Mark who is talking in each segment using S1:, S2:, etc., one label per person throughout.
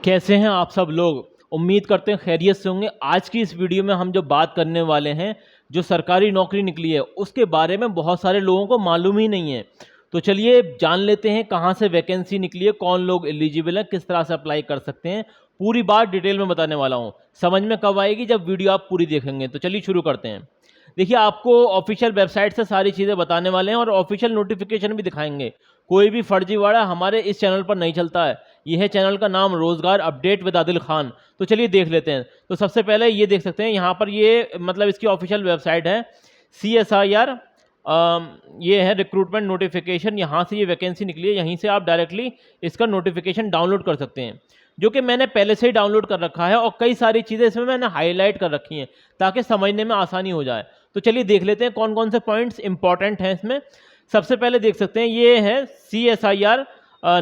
S1: कैसे हैं आप सब लोग। उम्मीद करते हैं खैरियत से होंगे। आज की इस वीडियो में हम जो बात करने वाले हैं, जो सरकारी नौकरी निकली है उसके बारे में बहुत सारे लोगों को मालूम ही नहीं है। तो चलिए जान लेते हैं कहाँ से वैकेंसी निकली है, कौन लोग एलिजिबल है, किस तरह से अप्लाई कर सकते हैं। पूरी बात डिटेल में बताने वाला हूँ। समझ में कब आएगी? जब वीडियो आप पूरी देखेंगे। तो चलिए शुरू करते हैं। देखिए, आपको ऑफिशियल वेबसाइट से सारी चीज़ें बताने वाले हैं और ऑफिशियल नोटिफिकेशन भी दिखाएंगे। कोई भी फर्जीवाड़ा हमारे इस चैनल पर नहीं चलता है। यह है चैनल का नाम रोजगार अपडेट विद आदिल खान। तो चलिए देख लेते हैं। तो सबसे पहले ये देख सकते हैं, यहाँ पर ये मतलब इसकी ऑफिशियल वेबसाइट है CSIR। ये है रिक्रूटमेंट नोटिफिकेशन। यहाँ से ये वैकेंसी निकली है, यहीं से आप डायरेक्टली इसका नोटिफिकेशन डाउनलोड कर सकते हैं, जो कि मैंने पहले से ही डाउनलोड कर रखा है और कई सारी चीज़ें इसमें मैंने हाईलाइट कर रखी हैं ताकि समझने में आसानी हो जाए। तो चलिए देख लेते हैं कौन कौन से पॉइंट्स इंपॉर्टेंट हैं इसमें। सबसे पहले देख सकते हैं, ये है CSIR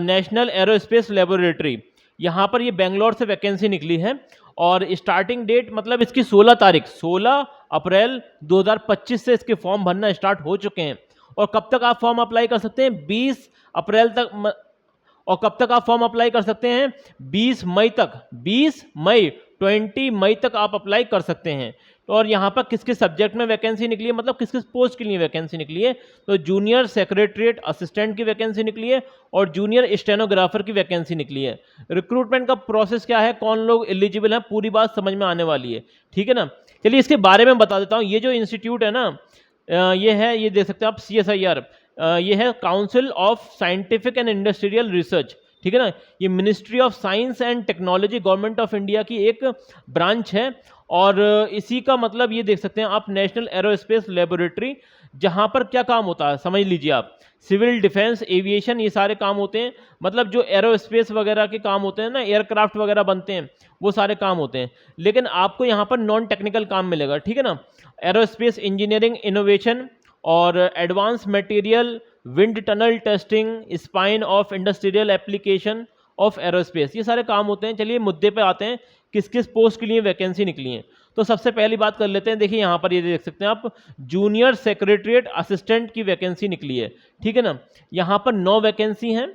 S1: नेशनल एरोस्पेस लेबोरेटरी। यहाँ पर ये बेंगलोर से वैकेंसी निकली है और स्टार्टिंग डेट मतलब इसकी 16 अप्रैल 2025 से इसके फॉर्म भरना स्टार्ट हो चुके हैं। और कब तक आप फॉर्म अप्लाई कर सकते हैं? 20 अप्रैल तक। और कब तक आप फॉर्म अप्लाई कर सकते हैं? 20 मई तक। 20 मई तक आप अप्लाई कर सकते हैं। और यहाँ पर किस किस सब्जेक्ट में वैकेंसी निकली है, मतलब किस किस पोस्ट के लिए वैकेंसी निकली है? तो जूनियर सेक्रेटरीट असिस्टेंट की वैकेंसी निकली है और जूनियर स्टेनोग्राफर की वैकेंसी निकली है। रिक्रूटमेंट का प्रोसेस क्या है, कौन लोग एलिजिबल हैं, पूरी बात समझ में आने वाली है। ठीक है ना। चलिए इसके बारे में बता देता हूँ। ये जो इंस्टीट्यूट है ना, ये देख सकते हैं आप CSIR। ये है council of scientific and industrial research. ठीक है ना। ये ministry of science and technology government of India की एक ब्रांच है। और इसी का मतलब ये देख सकते हैं आप, नेशनल एरोस्पेस लेबोरेटरी। जहां पर क्या काम होता है समझ लीजिए आप। सिविल डिफेंस, एविएशन, ये सारे काम होते हैं। मतलब जो एरोस्पेस वगैरह के काम होते हैं ना, एयरक्राफ्ट वगैरह बनते हैं, वो सारे काम होते हैं। लेकिन आपको यहाँ पर नॉन टेक्निकल काम मिलेगा। ठीक है ना। एरोस्पेस इंजीनियरिंग, इनोवेशन और advance material, wind tunnel testing, spine of industrial application of aerospace, ये सारे काम होते हैं। चलिए मुद्दे पे आते हैं, किस किस पोस्ट के लिए वैकेंसी निकली है। तो सबसे पहली बात कर लेते हैं। देखिए यहाँ पर ये देख सकते हैं आप, जूनियर सेक्रेटरीट असिस्टेंट की वैकेंसी निकली है। ठीक है ना। यहाँ पर 9 वैकेंसी हैं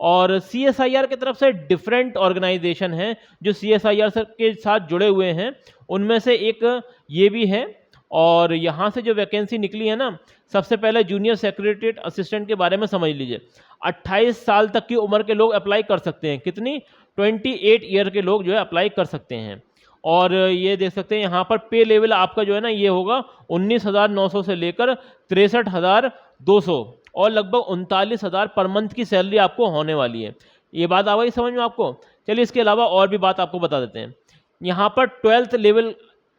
S1: और CSIR की तरफ से डिफरेंट ऑर्गेनाइजेशन हैं जो CSIR के साथ जुड़े हुए हैं। उनमें से एक ये भी है। और यहाँ से जो वैकेंसी निकली है ना, सबसे पहले जूनियर सेक्रेटरीट असिस्टेंट के बारे में समझ लीजिए। 28 साल तक की उम्र के लोग अप्लाई कर सकते हैं। कितनी? 28 ईयर के लोग जो है अप्लाई कर सकते हैं। और ये देख सकते हैं यहाँ पर पे लेवल आपका जो है ना, ये होगा 19,900 से लेकर 63,200 और लगभग 39,000 पर मंथ की सैलरी आपको होने वाली है। ये बात आ गई समझ में आपको? चलिए इसके अलावा और भी बात आपको बता देते हैं। यहाँ पर 12th लेवल,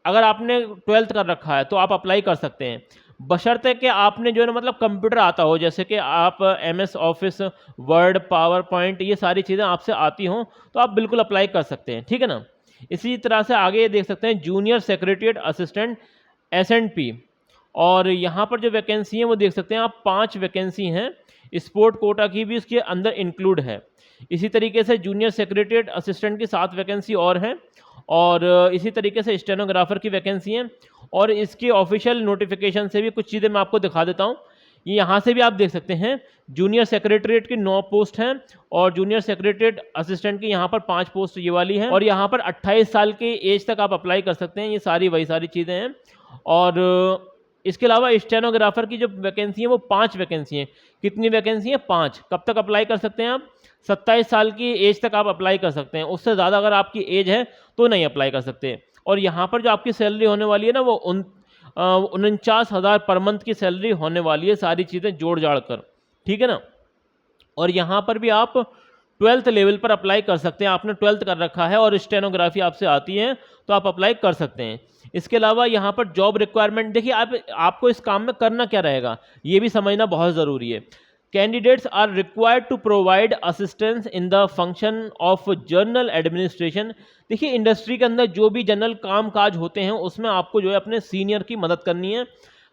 S1: अगर आपने 12th कर रखा है तो आप अप्लाई कर सकते हैं, बशर्ते कि आपने जो है ना मतलब कंप्यूटर आता हो, जैसे कि आप MS office, word, power point, ये सारी चीज़ें आपसे आती हों तो आप बिल्कुल अप्लाई कर सकते हैं। ठीक है ना। इसी तरह से आगे ये देख सकते हैं, जूनियर सेक्रेटरीट असिस्टेंट S&P। और यहाँ पर जो वैकेंसी है वो देख सकते हैं आप, 5 वैकेंसी हैं। स्पोर्ट कोटा की भी इसके अंदर इंक्लूड है। इसी तरीके से जूनियर सेक्रेटरीट असिस्टेंट की 7 वैकेंसी और हैं। और इसी तरीके से स्टेनोग्राफर की वैकेंसी है। और इसके ऑफिशियल नोटिफिकेशन से भी कुछ चीज़ें मैं आपको दिखा देता हूँ। ये यहाँ से भी आप देख सकते हैं, जूनियर सेक्रेटरीट की 9 पोस्ट हैं और जूनियर सेक्रेटरीट असिस्टेंट की यहाँ पर 5 पोस्ट ये वाली हैं। और यहाँ पर 28 साल के एज तक आप अप्लाई कर सकते हैं। ये सारी वही सारी चीज़ें हैं। और इसके अलावा स्टेनोग्राफर की जो वैकेंसी है वो 5 वैकेंसी हैं। कितनी वैकेंसी है? 5। कब तक अप्लाई कर सकते हैं आप? 27 साल की एज तक आप अप्लाई कर सकते हैं। उससे ज़्यादा अगर आपकी एज है तो नहीं अप्लाई कर सकते। और यहाँ पर जो आपकी सैलरी होने वाली है ना, वो 49,000 पर मंथ की सैलरी होने वाली है, सारी चीज़ें जोड़ जाड़ कर। ठीक है ना। और यहाँ पर भी आप 12th लेवल पर अप्लाई कर सकते हैं। आपने 12th कर रखा है और स्टेनोग्राफी आपसे आती है तो आप अप्लाई कर सकते हैं। इसके अलावा यहाँ पर जॉब रिक्वायरमेंट देखिए, आपको इस काम में करना क्या रहेगा ये भी समझना बहुत ज़रूरी है। Candidates are required to provide assistance in the function of general administration. देखिए इंडस्ट्री के अंदर जो भी जनरल काम काज होते हैं उसमें आपको जो है अपने सीनियर की मदद करनी है।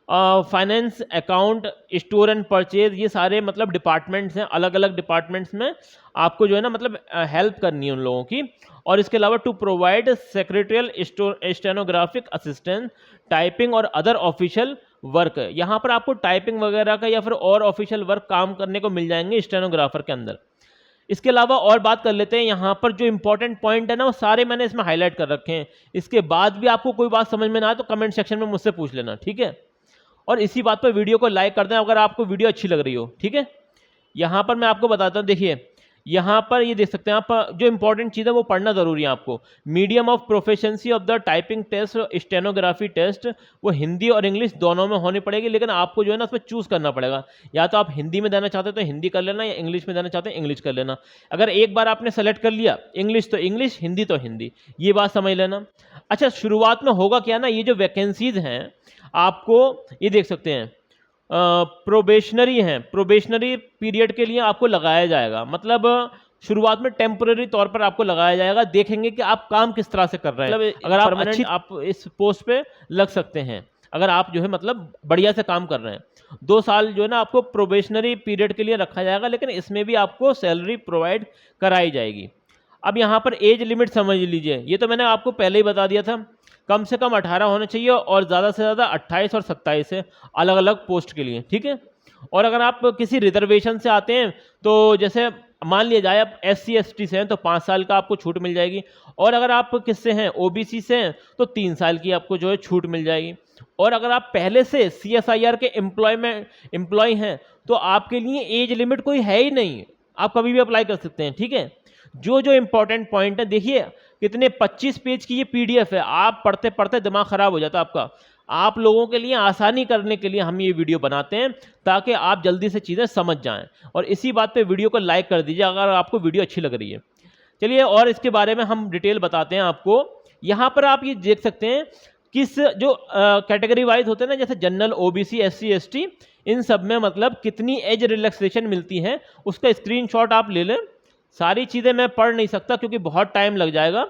S1: Finance, account, store and purchase, ये सारे मतलब डिपार्टमेंट्स हैं। अलग अलग डिपार्टमेंट्स में आपको जो है ना मतलब हेल्प करनी है उन लोगों की। और इसके अलावा to provide secretarial stenographic assistance, typing और अदर ऑफिशियल वर्क। यहाँ पर आपको टाइपिंग वगैरह का या फिर और ऑफिशियल वर्क काम करने को मिल जाएंगे स्टेनोग्राफर के अंदर। इसके अलावा और बात कर लेते हैं, यहाँ पर जो इंपॉर्टेंट पॉइंट है ना वो सारे मैंने इसमें हाईलाइट कर रखे हैं। इसके बाद भी आपको कोई बात समझ में ना आए तो कमेंट सेक्शन में मुझसे पूछ लेना, ठीक है। और इसी बात पर वीडियो को लाइक कर दें अगर आपको वीडियो अच्छी लग रही हो, ठीक है। यहाँ पर मैं आपको बताता हूँ, देखिए यहाँ पर ये देख सकते हैं आप, जो इंपॉर्टेंट चीज़ है वो पढ़ना ज़रूरी है आपको। Medium of proficiency of the typing test, stenography test, वो हिंदी और इंग्लिश दोनों में होनी पड़ेगी, लेकिन आपको जो है ना उसमें चूज़ करना पड़ेगा। या तो आप हिंदी में देना चाहते हो तो हिंदी कर लेना, या इंग्लिश में देना चाहते हैं इंग्लिश कर लेना। अगर एक बार आपने सेलेक्ट कर लिया इंग्लिश तो इंग्लिश, हिंदी तो हिंदी, ये बात समझ लेना। अच्छा, शुरुआत में होगा क्या ना, ये जो वैकेंसीज हैं आपको ये देख सकते हैं प्रोबेशनरी हैं, प्रोबेशनरी पीरियड के लिए आपको लगाया जाएगा। मतलब शुरुआत में टेम्पररी तौर पर आपको लगाया जाएगा, देखेंगे कि आप काम किस तरह से कर रहे हैं। मतलब अगर आप अच्छी आप इस पोस्ट पे लग सकते हैं, अगर आप जो है मतलब बढ़िया से काम कर रहे हैं। 2 साल जो है ना आपको प्रोबेशनरी पीरियड के लिए रखा जाएगा, लेकिन इसमें भी आपको सैलरी प्रोवाइड कराई जाएगी। अब यहाँ पर एज लिमिट समझ लीजिए, ये तो मैंने आपको पहले ही बता दिया था, कम से कम 18 होना चाहिए और ज़्यादा से ज़्यादा 28 और 27 है अलग अलग पोस्ट के लिए, ठीक है। और अगर आप किसी रिजर्वेशन से आते हैं तो जैसे मान लिया जाए आप SC ST से हैं तो 5 साल का आपको छूट मिल जाएगी, और अगर आप किससे हैं OBC से हैं तो 3 साल की आपको जो है छूट मिल जाएगी। और अगर आप पहले से CSIR के एम्प्लॉय हैं तो आपके लिए एज लिमिट कोई है ही नहीं, आप कभी भी अप्लाई कर सकते हैं, ठीक है। जो जो इंपॉर्टेंट पॉइंट है देखिए, कितने 25 पेज की ये PDF है, आप पढ़ते पढ़ते दिमाग खराब हो जाता है आपका। आप लोगों के लिए आसानी करने के लिए हम ये वीडियो बनाते हैं ताकि आप जल्दी से चीज़ें समझ जाएं। और इसी बात पे वीडियो को लाइक कर दीजिए अगर आपको वीडियो अच्छी लग रही है। चलिए और इसके बारे में हम डिटेल बताते हैं आपको। यहाँ पर आप ये देख सकते हैं किस जो कैटेगरी वाइज होते हैं ना, जैसे जनरल, OBC, SC ST, इन सब में मतलब कितनी एज रिलैक्सेशन मिलती है उसका स्क्रीनशॉट आप ले लें। सारी चीज़ें मैं पढ़ नहीं सकता क्योंकि बहुत टाइम लग जाएगा।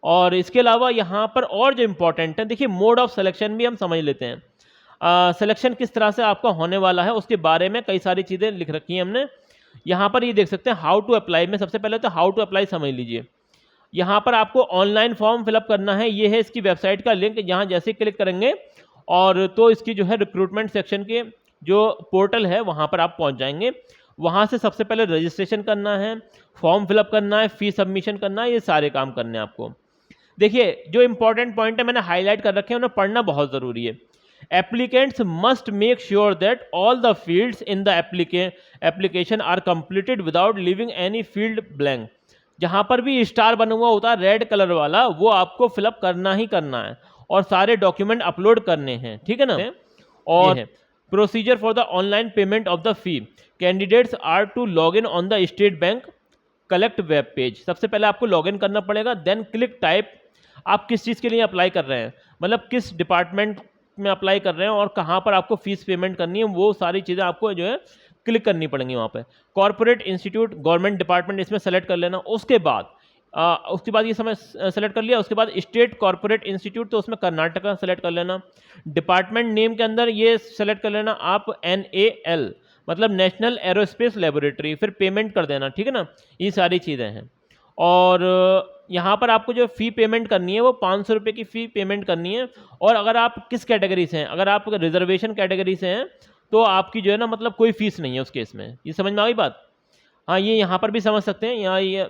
S1: और इसके अलावा यहाँ पर और जो इम्पोर्टेंट है, देखिए मोड ऑफ सिलेक्शन भी हम समझ लेते हैं। सिलेक्शन किस तरह से आपका होने वाला है उसके बारे में कई सारी चीज़ें लिख रखी हैं हमने। यहाँ पर ये देख सकते हैं हाउ टू अप्लाई में, सबसे पहले तो हाउ टू अप्लाई समझ लीजिए। यहाँ पर आपको ऑनलाइन फॉर्म फिलअप करना है, ये है इसकी वेबसाइट का लिंक, जहाँ जैसे क्लिक करेंगे और तो इसकी जो है रिक्रूटमेंट सेक्शन के जो पोर्टल है वहाँ पर आप पहुँच जाएंगे। वहाँ से सबसे पहले रजिस्ट्रेशन करना है, फॉर्म फिलअप करना है, फीस सबमिशन करना है, ये सारे काम करने हैं आपको। देखिए जो इंपॉर्टेंट पॉइंट है मैंने हाईलाइट कर रखे हैं, उन्हें पढ़ना बहुत ज़रूरी है। Applicants must make sure that all the fields in the application are completed without leaving any field blank. जहाँ पर भी स्टार बना हुआ होता है रेड कलर वाला, वो आपको फिलअप करना ही करना है और सारे डॉक्यूमेंट अपलोड करने हैं, ठीक है ना। और procedure for the online payment of the fee, candidates are to log in on the State Bank Collect web page. सबसे पहले आपको लॉग इन करना पड़ेगा, देन क्लिक टाइप आप किस चीज़ के लिए अप्लाई कर रहे हैं, मतलब किस डिपार्टमेंट में अप्लाई कर रहे हैं और कहाँ पर आपको फीस पेमेंट करनी है, वो सारी चीज़ें आपको जो है क्लिक करनी पड़ेंगी वहाँ पे। कॉर्पोरेट इंस्टीट्यूट, गवर्नमेंट डिपार्टमेंट इसमें सेलेक्ट कर लेना। उसके बाद ये समय सेलेक्ट कर लिया, उसके बाद स्टेट कॉर्पोरेट इंस्टीट्यूट तो उसमें कर्नाटका सेलेक्ट कर लेना। डिपार्टमेंट नेम के अंदर ये सेलेक्ट कर लेना आप NAL, मतलब नेशनल एरोस्पेस लेबोरेटरी, फिर पेमेंट कर देना, ठीक है ना। ये सारी चीज़ें हैं। और यहाँ पर आपको जो फ़ी पेमेंट करनी है वो 500 रुपये की फ़ी पेमेंट करनी है। और अगर आप किस कैटेगरी से हैं, अगर आप रिजर्वेशन कैटेगरी से हैं तो आपकी जो है ना मतलब कोई फ़ीस नहीं है उस केस में। ये समझ में आ गई बात। हाँ, ये यहाँ पर भी समझ सकते हैं, यहाँ ये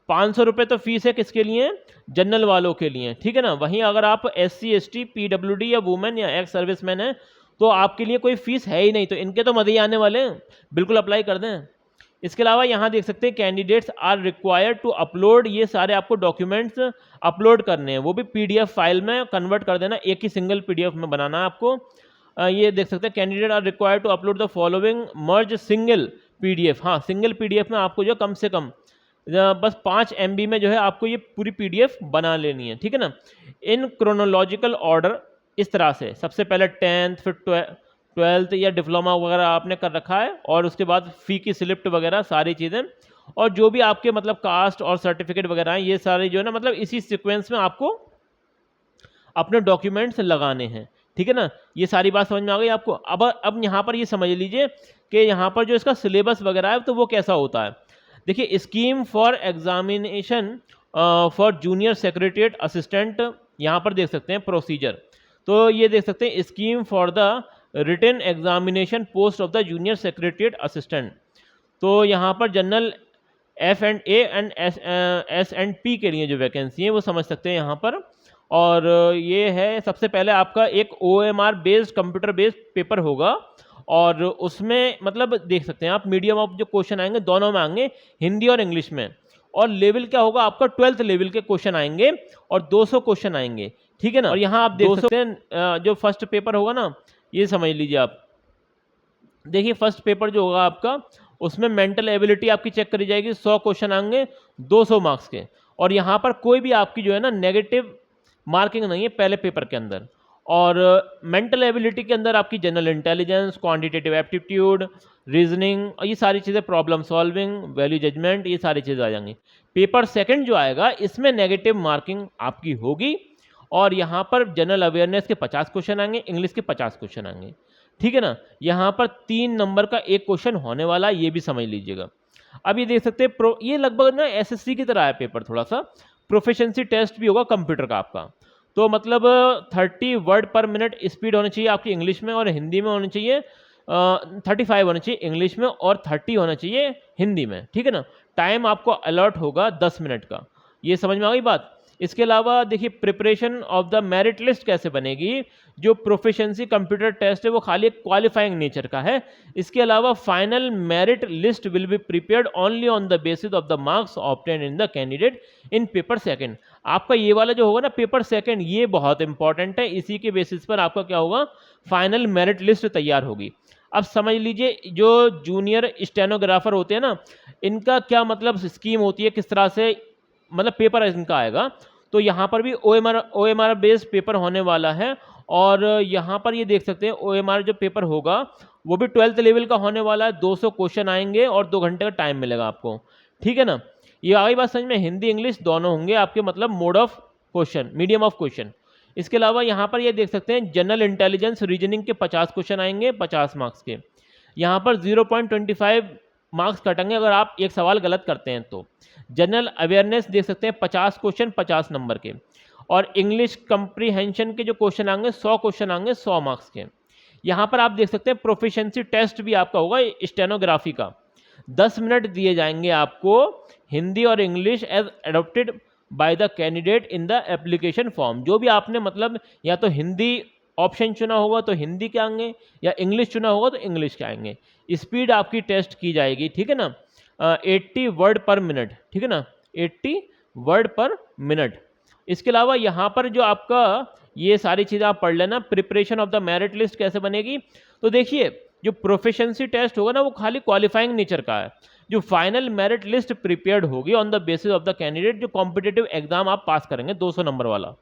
S1: 500 रुपये तो फीस है किसके लिए, जनरल वालों के लिए, ठीक है ना। वहीं अगर आप SC ST PWD या वुमेन या एक्स सर्विसमैन हैं तो आपके लिए कोई फीस है ही नहीं, तो इनके तो मज़े ही आने वाले हैं, बिल्कुल अप्लाई कर दें। इसके अलावा यहाँ देख सकते हैं candidates are required to upload, ये सारे आपको डॉक्यूमेंट्स अपलोड करने हैं, वो भी PDF फाइल में कन्वर्ट कर देना, एक ही सिंगल PDF में बनाना है आपको। ये देख सकते हैं candidate are required to upload the following merge single PDF। हाँ, सिंगल PDF में आपको जो कम से कम बस 5 MB में जो है आपको ये पूरी PDF बना लेनी है, ठीक है ना। इन क्रोनोलॉजिकल ऑर्डर, इस तरह से सबसे पहले 10th, फिर 12th या डिप्लोमा वगैरह आपने कर रखा है, और उसके बाद फ़ी की स्लिप वगैरह सारी चीज़ें, और जो भी आपके मतलब कास्ट और सर्टिफिकेट वगैरह हैं, ये सारे जो है ना मतलब इसी सीक्वेंस में आपको अपने डॉक्यूमेंट्स लगाने हैं, ठीक है ना। ये सारी बात समझ में आ गई आपको। अब यहाँ पर ये समझ लीजिए कि यहाँ पर जो इसका सिलेबस वगैरह है तो वो कैसा होता है। देखिए, scheme for examination for junior secretariat assistant, यहाँ पर देख सकते हैं प्रोसीजर, तो ये देख सकते हैं scheme for the written examination post of the junior secretariat assistant. तो यहाँ पर जनरल F&A एंड S&P के लिए जो वैकेंसी है वो समझ सकते हैं यहाँ पर। और ये है सबसे पहले आपका एक OMR based computer based paper होगा, और उसमें मतलब देख सकते हैं आप मीडियम ऑफ जो क्वेश्चन आएंगे दोनों में आएंगे, हिंदी और इंग्लिश में। और लेवल क्या होगा आपका 12th लेवल के क्वेश्चन आएंगे और 200 क्वेश्चन आएंगे, ठीक है ना। और यहाँ आप देख सकते हैं जो फर्स्ट पेपर होगा ना, ये समझ लीजिए आप। देखिए फर्स्ट पेपर जो होगा आपका, उसमें मेंटल एबिलिटी आपकी चेक करी जाएगी, 100 क्वेश्चन आएंगे 200 मार्क्स के। और यहाँ पर कोई भी आपकी जो है ना नेगेटिव मार्किंग नहीं है पहले पेपर के अंदर। और मेंटल एबिलिटी के अंदर आपकी general intelligence, quantitative aptitude, reasoning, ये सारी चीज़ें, प्रॉब्लम सॉल्विंग, वैल्यू जजमेंट, ये सारी चीज़ें आ जाएंगी। पेपर सेकंड जो आएगा इसमें नेगेटिव मार्किंग आपकी होगी, और यहाँ पर जनरल अवेयरनेस के 50 क्वेश्चन आएंगे, इंग्लिश के 50 क्वेश्चन आएंगे, ठीक है ना। यहाँ पर 3 नंबर का एक क्वेश्चन होने वाला है, ये भी समझ लीजिएगा। अब ये देख सकते हैं ये लगभग ना SSC की तरह है पेपर, थोड़ा सा प्रोफिशिएंसी टेस्ट भी होगा कंप्यूटर का आपका। तो मतलब 30 वर्ड पर मिनट स्पीड होनी चाहिए आपकी इंग्लिश में, और हिंदी में होनी चाहिए 35 होना चाहिए इंग्लिश में, और 30 होना चाहिए हिंदी में, ठीक है ना। टाइम आपको अलर्ट होगा 10 मिनट का। ये समझ में आ गई बात। इसके अलावा देखिए preparation of the merit list कैसे बनेगी। जो प्रोफिशिएंसी कंप्यूटर टेस्ट है वो खाली क्वालिफाइंग नेचर का है। इसके अलावा final merit list will be prepared only on the basis of the marks obtain in the candidate in paper second. आपका ये वाला जो होगा ना पेपर सेकंड, ये बहुत इंपॉर्टेंट है। इसी के बेसिस पर आपका क्या होगा, फाइनल मेरिट लिस्ट तैयार होगी। अब समझ लीजिए जो जूनियर स्टेनोग्राफर होते हैं ना, इनका क्या मतलब स्कीम होती है, किस तरह से मतलब पेपर इनका आएगा। तो यहाँ पर भी OMR बेस्ड पेपर होने वाला है। और यहाँ पर ये देख सकते हैं OMR जो पेपर होगा वो भी 12th लेवल का होने वाला है। 200 क्वेश्चन आएंगे और 2 घंटे का टाइम मिलेगा आपको, ठीक है ना। ये आगे बात समझ में, हिंदी इंग्लिश दोनों होंगे आपके, मतलब mode of question, medium of question. इसके अलावा यहाँ पर ये देख सकते हैं जनरल इंटेलिजेंस रीजनिंग के 50 क्वेश्चन आएंगे 50 मार्क्स के। यहाँ पर 0.25 मार्क्स कटेंगे अगर आप एक सवाल गलत करते हैं तो। जनरल अवेयरनेस देख सकते हैं 50 क्वेश्चन 50 नंबर के। और इंग्लिश कंप्रीहेंशन के जो क्वेश्चन आएंगे 100 क्वेश्चन आएंगे 100 मार्क्स के। यहाँ पर आप देख सकते हैं प्रोफिशिएंसी टेस्ट भी आपका होगा स्टेनोग्राफी का। 10 मिनट दिए जाएंगे आपको, हिंदी और English as adopted by the candidate in the application form. जो भी आपने मतलब या तो हिंदी ऑप्शन चुना होगा तो हिंदी के आएंगे, या इंग्लिश चुना होगा तो इंग्लिश के आएंगे। स्पीड आपकी टेस्ट की जाएगी, ठीक है ना। 80 वर्ड पर मिनट, ठीक है ना, 80 वर्ड पर मिनट। इसके अलावा यहाँ पर जो आपका ये सारी चीज़ें आप पढ़ लेना। Preparation of the merit list कैसे बनेगी, तो देखिए जो प्रोफिशिएंसी टेस्ट होगा ना वो खाली क्वालिफाइंग नेचर का है। जो फाइनल मेरिट लिस्ट प्रिपेयर्ड होगी on the basis of the candidate, जो कॉम्पिटिटिव एग्जाम आप पास करेंगे 200 नंबर वाला,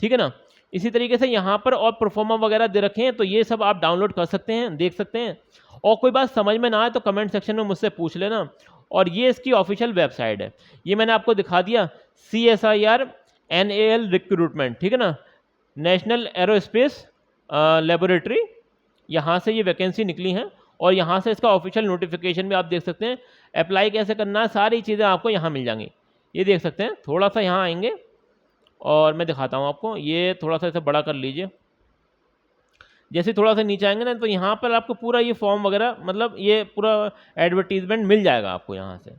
S1: ठीक है ना। इसी तरीके से यहाँ पर और परफॉर्मा वगैरह दे रखे हैं, तो ये सब आप डाउनलोड कर सकते हैं, देख सकते हैं। और कोई बात समझ में ना आए तो कमेंट सेक्शन में मुझसे पूछ लेना। और ये इसकी ऑफिशियल वेबसाइट है, ये मैंने आपको दिखा दिया, CSIR NAL रिक्रूटमेंट, ठीक है ना, नेशनल एरोस्पेस लेबोरेटरी। यहाँ से ये वैकेंसी निकली हैं, और यहाँ से इसका ऑफिशियल नोटिफिकेशन भी आप देख सकते हैं। अप्लाई कैसे करना है सारी चीज़ें आपको यहाँ मिल जाएंगी। ये देख सकते हैं, थोड़ा सा यहाँ आएंगे और मैं दिखाता हूँ आपको। ये थोड़ा सा इसे बड़ा कर लीजिए। जैसे थोड़ा सा नीचे आएंगे ना, तो यहाँ पर आपको पूरा ये फॉर्म वगैरह, मतलब ये पूरा एडवर्टीजमेंट मिल जाएगा आपको यहाँ से।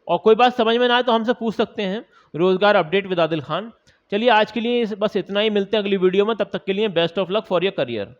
S1: और कोई बात समझ में ना आए तो हमसे पूछ सकते हैं। रोजगार अपडेट विद आदिल खान। चलिए आज के लिए बस इतना ही, मिलते हैं अगली वीडियो में। तब तक के लिए best of luck for your career.